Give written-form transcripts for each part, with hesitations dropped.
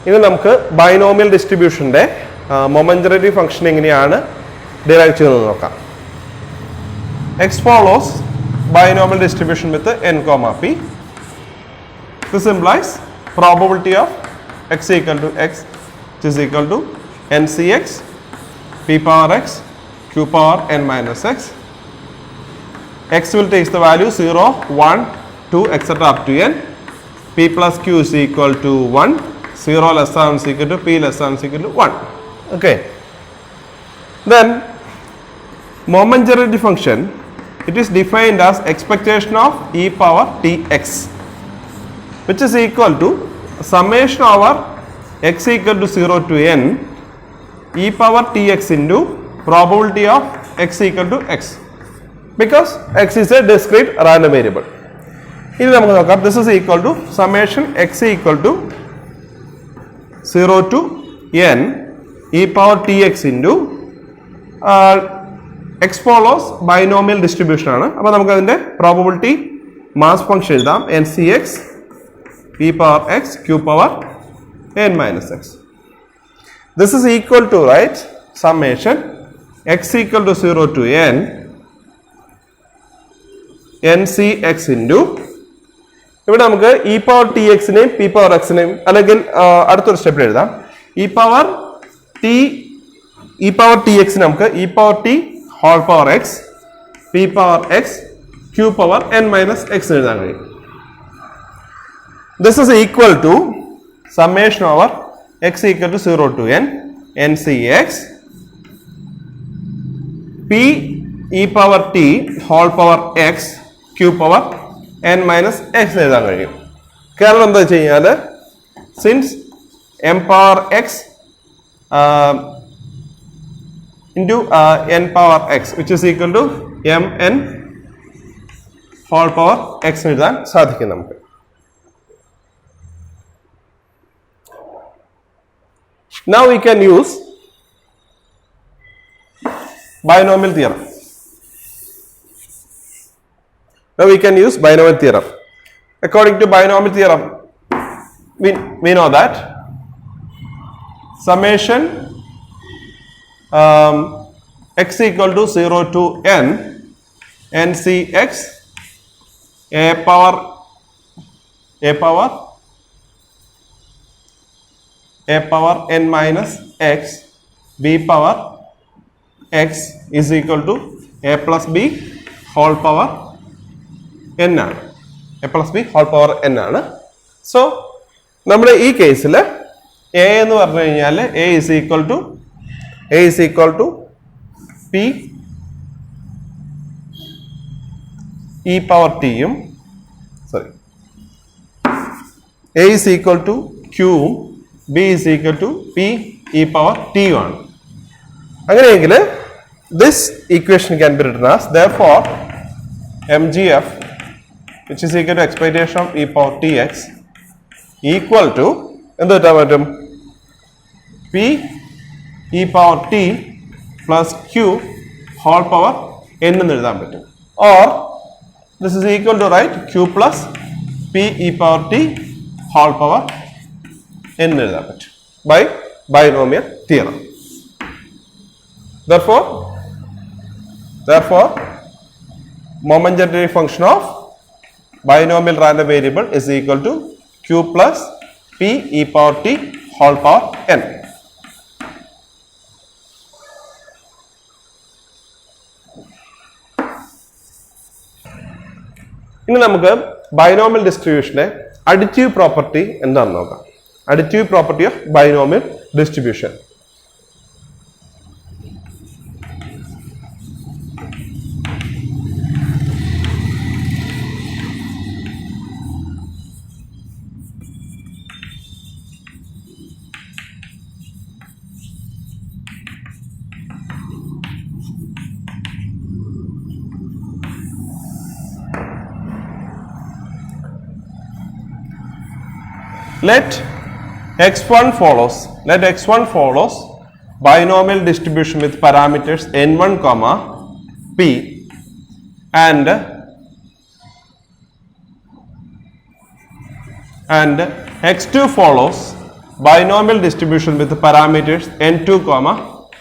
ഇനി നമുക്ക് binomial ഡിസ്ട്രിബ്യൂഷന്റെ momentary function എങ്ങനെയാണ് ഡിറൈവ് ചെയ്യുന്നത് നോക്കാം. X follows binomial distribution with n comma p. This implies probability of x equal to x, which is equal to ncx p power x q power n minus x. X will take the value 0, 1, 2 etc. up to n. P plus q is equal to 1, 0 less than is equal to p less than is equal to 1. Okay. Then momentary function, it is defined as expectation of e power tx, which is equal to summation over x equal to 0 to n e power tx into probability of x equal to x, because x is a discrete random variable. Ini namukku nokkam. This is equal to summation x equal to 0 to n e power tx into x follows binomial distribution ആണ്. അപ്പോൾ നമുക്ക് അതിന്റെ probability mass function എഴുതാം. ncx p power x q power n minus x. This is equal to, right, summation x equal to 0 to n ncx into, ഇവിടെ നമുക്ക് e power tx നെയും p power x നെയും അല്ലെങ്കിൽ അടുത്തൊരു സ്റ്റെപ്പിൽ എഴുതാം. e power tx നമുക്ക് e power t whole power x p power x q power n minus x എഴുതാൻ കഴിയും. This is equal to summation over x equal to 0 to n ncx p e power t whole power x q power n minus x എഴുതാൻ കഴിയും. കാരണം എന്താ വെച്ച് കഴിഞ്ഞാൽ since m power x into n power x, which is equal to mn whole power x എഴുതാൻ സാധിക്കും നമുക്ക്. Now we can use binomial theorem. According to binomial theorem, we know that summation x equal to 0 to n ncx a power n minus x b power x is equal to a plus b whole power n ആണ്. a plus b whole power n ആണ്. So നമ്മുടെ ഈ കേസിൽ a എന്ന് പറഞ്ഞു കഴിഞ്ഞാൽ a is equal to p e power t യും a is equal to q ഉം b is equal to p e power t യും ആണ്. അങ്ങനെയെങ്കിൽ this equation can be written as, therefore mgf, which is equal to expectation of e power tx equal to എന്ത് കിട്ടാൻ പറ്റും, p e power t plus q whole power n എന്ന് എഴുതാൻ പറ്റും. or this is equal to, right, q plus p e power t whole power n എന്ന് എഴുതാൻ പറ്റും by binomial theorem. Therefore momentary function of binomial random variable is equal to q plus p e power t whole power n. ഇനി നമുക്ക് binomial ഡിസ്ട്രിബ്യൂഷന്റെ additive property എന്താണെന്ന് നോക്കാം. Additive property of binomial distribution. Let x1 follows binomial distribution with parameters n1 comma p and x2 follows binomial distribution with the parameters n2 comma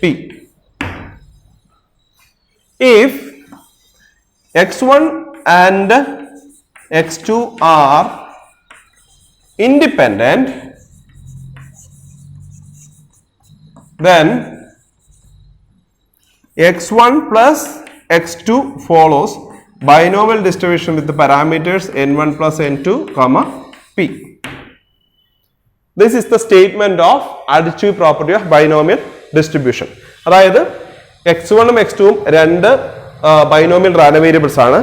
p. If x1 and x2 are independent, then x1 plus x2 follows binomial distribution with the parameters n1 plus n2 comma p. This is the statement of additive property of binomial distribution. അതായത് x1 ഉം x2 ഉം രണ്ട് binomial random variables ആണ്.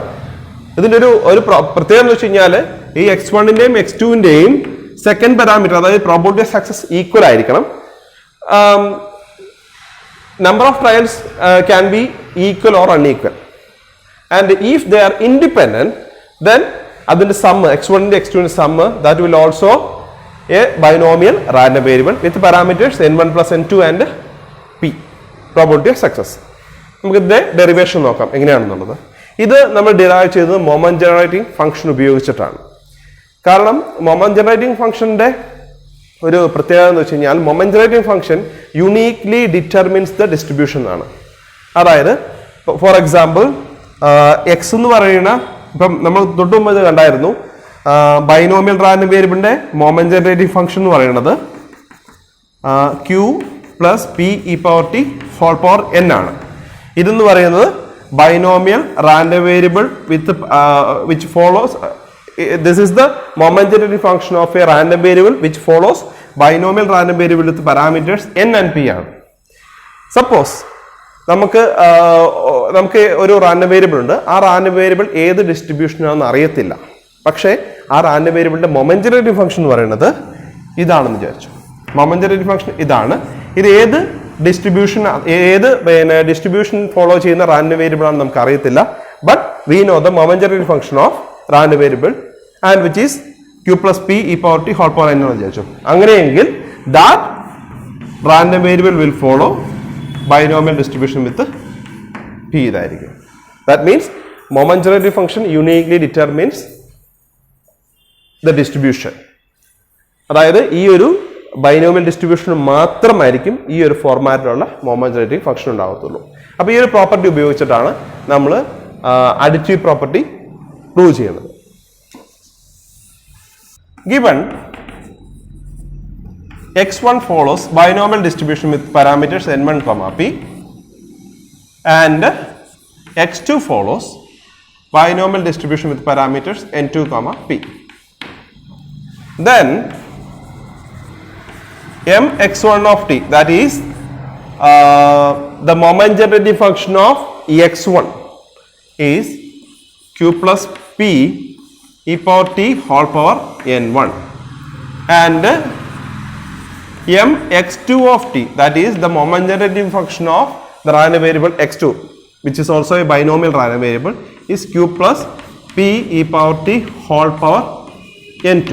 ഇതിന്റെ ഒരു പ്രത്യേകത എന്ന് വെച്ച് കഴിഞ്ഞാൽ ഈ x1ന്റെയും x2ന്റെയും സെക്കൻഡ് പാരാമീറ്റർ അതായത് പ്രോബബിലിറ്റി ഓഫ് സക്സസ് ഈക്വൽ ആയിരിക്കണം. Number of trials can be equal or unequal, and if they are independent, then അതിന്റെ sum x1 x2 sum that will also a binomial random variable with parameters n1 plus n2 and p, probability of success. നമുക്ക് ഇതിന്റെ derivation നോക്കാം എങ്ങനെയാണെന്നുള്ളത്. ഇത് നമ്മൾ derive ചെയ്തത് moment generating function ഉപയോഗിച്ചിട്ടാണ്. കാരണം മൊമെന്റ് ജനറേറ്റിംഗ് ഫംഗ്ഷന്റെ ഒരു പ്രത്യേകത എന്ന് വെച്ച് കഴിഞ്ഞാൽ moment generating function uniquely determines the distribution ആണ്. അതായത് ഫോർ എക്സാമ്പിൾ എക്സ് എന്ന് പറയുന്ന ഇപ്പം നമ്മൾ തൊട്ട് മുമ്പ് ഇത് കണ്ടായിരുന്നു ബൈനോമിയൽ റാൻഡം വേരിയബിളിന്റെ മൊമെന്റ് ജനറേറ്റിംഗ് ഫംഗ്ഷൻ എന്ന് പറയുന്നത് Q plus P E power T whole power N ആണ്. ഇതെന്ന് പറയുന്നത് binomial random variable with which follows this is the moment generating function of a random variable which follows binomial random variable with parameters n and p ആണ്. Suppose നമുക്ക് ഒരു random variable ഉണ്ട്. ആ random variable ഏത് distribution ആണെന്ന് അറിയത്തില്ല. പക്ഷേ ആ റാൻഡം വേരിയബിളിന്റെ മൊമെന്റ് ജനറേറ്റിംഗ് ഫംഗ്ഷൻ എന്ന് പറയുന്നത് ഇതാണെന്ന് വിചാരിച്ചു. മൊമെന്റ് ജനറേറ്റിംഗ് ഫംഗ്ഷൻ ഇതാണ്. ഇത് ഏത് ഡിസ്ട്രിബ്യൂഷൻ ഫോളോ ചെയ്യുന്ന റാൻഡം വേരിയബിൾ ആണെന്ന് നമുക്ക് അറിയത്തില്ല. But we know the moment generating function of random variable and which is q plus p e power t whole power n എന്ന് വിചാരിച്ചു. അങ്ങനെയെങ്കിൽ that random variable will follow binomial distribution with p ഇതായിരിക്കും. That means moment generating function uniquely determines the distribution. അതായത് ഈ ഒരു binomial distribution മാത്രമായിരിക്കും ഈ ഒരു ഫോർമാറ്റിലുള്ള മൊമെന്റ് ജനറേറ്റിംഗ് ഫംഗ്ഷൻ ഉണ്ടാകത്തുള്ളൂ. അപ്പോൾ ഈ ഒരു പ്രോപ്പർട്ടി ഉപയോഗിച്ചിട്ടാണ് നമ്മൾ അഡിറ്റീവ് പ്രോപ്പർട്ടി പ്രൂവ് ചെയ്യുന്നത്. Given x1 follows binomial distribution with parameters n1 comma p and x2 follows binomial distribution with parameters n2 comma p, then mx1 of t, that is the moment generating function of x1 is q plus p e power t whole power n1, and mx2 of t, that is the moment generating function of the random variable x2 which is also a binomial random variable, is q plus p e power t whole power n2.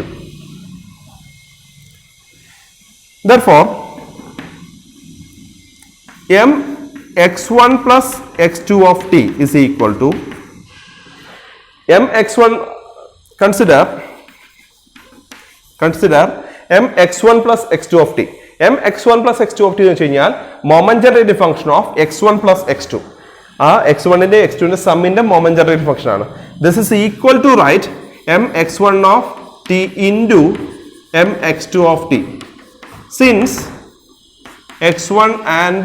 Therefore mx1 plus x2 of t is equal to mx1, consider mx1 plus x2 of t. mx1 plus x2 of t എന്ന് വെച്ച് കഴിഞ്ഞാൽ moment generating function of x1 plus x2. ആ x1ന്റെ x2ന്റെ സമ്മിന്റെ moment generating function ആണ്. This is equal to right mx1 of t into mx2 of t, since x1 and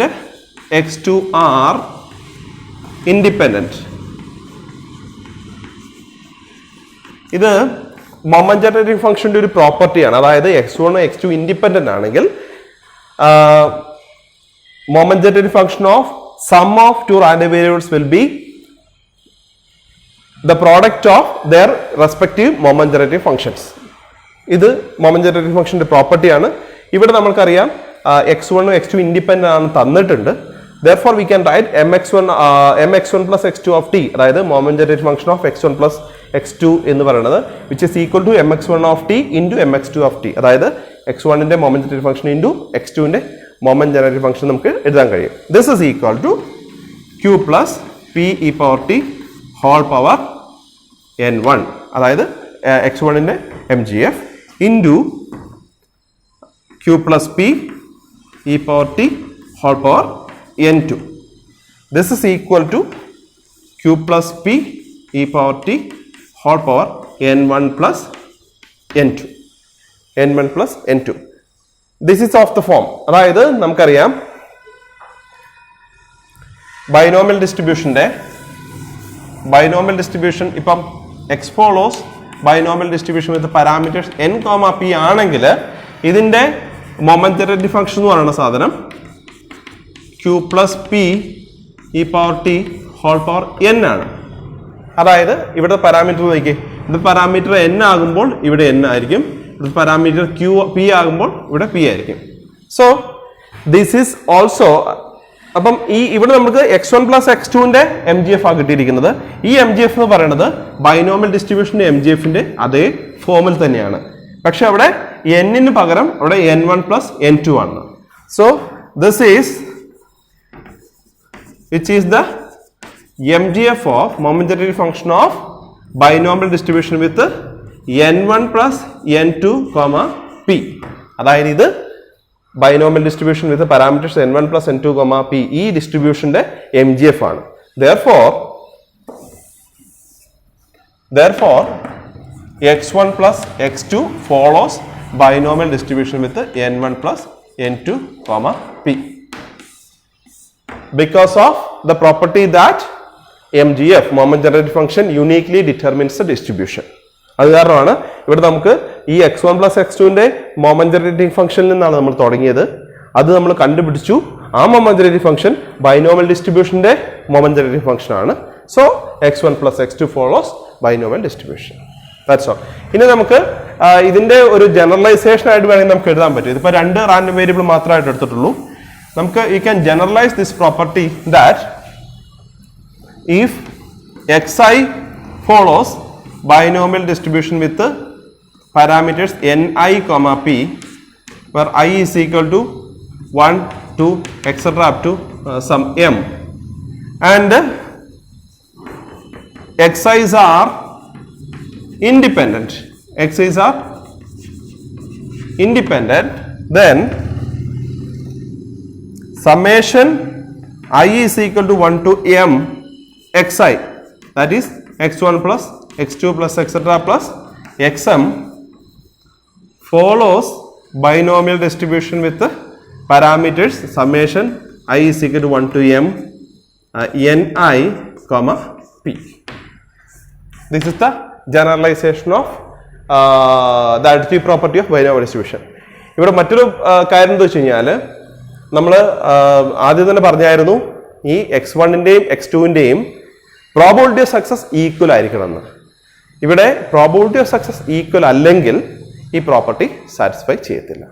x2 are independent. ഇത് moment generating ഫംഗ്ഷന്റെ ഒരു പ്രോപ്പർട്ടിയാണ്. അതായത് x1 x2 ഇൻഡിപെൻഡന്റ് ആണെങ്കിൽ moment generating function of sum of two random variables will be the product of their respective moment generating functions. ഇത് moment generating ഫംഗ്ഷന്റെ പ്രോപ്പർട്ടിയാണ്. ഇവിടെ നമുക്കറിയാം x1 x2 ഇൻഡിപെൻഡന്റ് ആണെന്ന് തന്നിട്ടുണ്ട്. Therefore we can write mx1 plus x2 of t, അതായത് moment generating function of x1 plus x2 എന്ന് പറയുന്നത് which is equal to mx1 of t into mx2 of t, അതായത് x1ന്റെ മൊമെന്റ് ജനറേറ്റിംഗ് ഫംഗ്ഷൻ into x2ന്റെ moment generating function നമുക്ക് എഴുതാൻ കഴിയും. This is equal to q plus p e power t whole power n1, അതായത് x1ന്റെ mgf into q plus p e power t whole power n2. This is equal to q plus p e power t whole power n1 plus n2. n1 plus n2. This is of the form. അതായത് നമുക്കറിയാം binomial distribution ഇപ്പം x follows binomial distribution വിത്ത് parameters n, p ആണെങ്കിൽ ഇതിന്റെ momentary function എന്ന് പറയുന്ന സാധനം q plus p e power t whole power n ആണ്. അതായത് ഇവിടെ പാരാമീറ്റർ നോക്കിയേ, ഇത് പാരാമീറ്റർ n ആകുമ്പോൾ ഇവിടെ n ആയിരിക്കും, ഇത് പാരാമീറ്റർ p ആകുമ്പോൾ ഇവിടെ p ആയിരിക്കും. സോ ദിസ് ഈസ് ഓൾസോ, അപ്പം ഇവിടെ നമുക്ക് x1 പ്ലസ് x2ന്റെ MGF ആ കിട്ടിയിരിക്കുന്നത്. ഈ MGF എന്ന് പറയുന്നത് ബൈനോമിയൽ ഡിസ്ട്രിബ്യൂഷന്റെ MGFന്റെ അതേ ഫോമിൽ തന്നെയാണ്. പക്ഷെ അവിടെ n പകരം അവിടെ n1 പ്ലസ് n2 ആണ്. So this is which is the MGF of momentary function of binomial distribution with n1 plus n2, p. അതായത് ഇത് ബൈനോമിയൽ ഡിസ്ട്രിബ്യൂഷൻ വിത്ത് parameters n1 plus n2, p ഈ ഡിസ്ട്രിബ്യൂഷന്റെ MGF ആണ്. Therefore x1 plus x2 follows binomial distribution with n1 plus n2, p. Because of the property that MGF, moment generated function, uniquely determines the distribution. അത് കാരണമാണ് ഇവിടെ നമുക്ക് ഈ x1 plus x2ന്റെ moment generating ഫംഗ്ഷനിൽ നിന്നാണ് നമ്മൾ തുടങ്ങിയത്. അത് നമ്മൾ കണ്ടുപിടിച്ചു. ആ മൊമെന്റ് ജനറേറ്റിംഗ് ഫംഗ്ഷൻ ബൈനോമിയൽ ഡിസ്ട്രിബ്യൂഷന്റെ മൊമെന്റ് ജനറേറ്റിംഗ് ഫംഗ്ഷൻ ആണ്. So x1 plus x2 follows binomial distribution. That's all. ഇനി നമുക്ക് ഇതിന്റെ ഒരു ജനറലൈസേഷൻ ആയിട്ട് വേണമെങ്കിൽ നമുക്ക് എഴുതാൻ പറ്റും. ഇതിപ്പോ രണ്ട് റാൻഡം വേരിയബിൾ മാത്രമായിട്ട് എടുത്തിട്ടുള്ളൂ. നമുക്ക് you can generalize this property that if xi follows binomial distribution with parameters ni, p, where I is equal to 1, 2, etc. up to some m, and xi's are independent, then summation I is equal to 1 to m xi, that is x1 plus x2 plus etc. plus xm follows binomial distribution with the parameters summation I is equal to 1 to m ni, p. This is the generalization of the additive property of binomial distribution. ഇവിടെ മറ്റൊരു കാര്യം എന്താ വെച്ച് കഴിഞ്ഞാൽ നമ്മൾ ആദ്യം തന്നെ പറഞ്ഞായിരുന്നു ഈ x1ന്റെയും x2ന്റെയും പ്രോബബിലിറ്റി ഓഫ് സക്സസ് ഈക്വൽ ആയിരിക്കണമെന്ന്. ഇവിടെ പ്രോബബിലിറ്റി ഓഫ് സക്സസ് ഈക്വൽ അല്ലെങ്കിൽ ഈ പ്രോപ്പർട്ടി സാറ്റിസ്ഫൈ ചെയ്യത്തില്ല.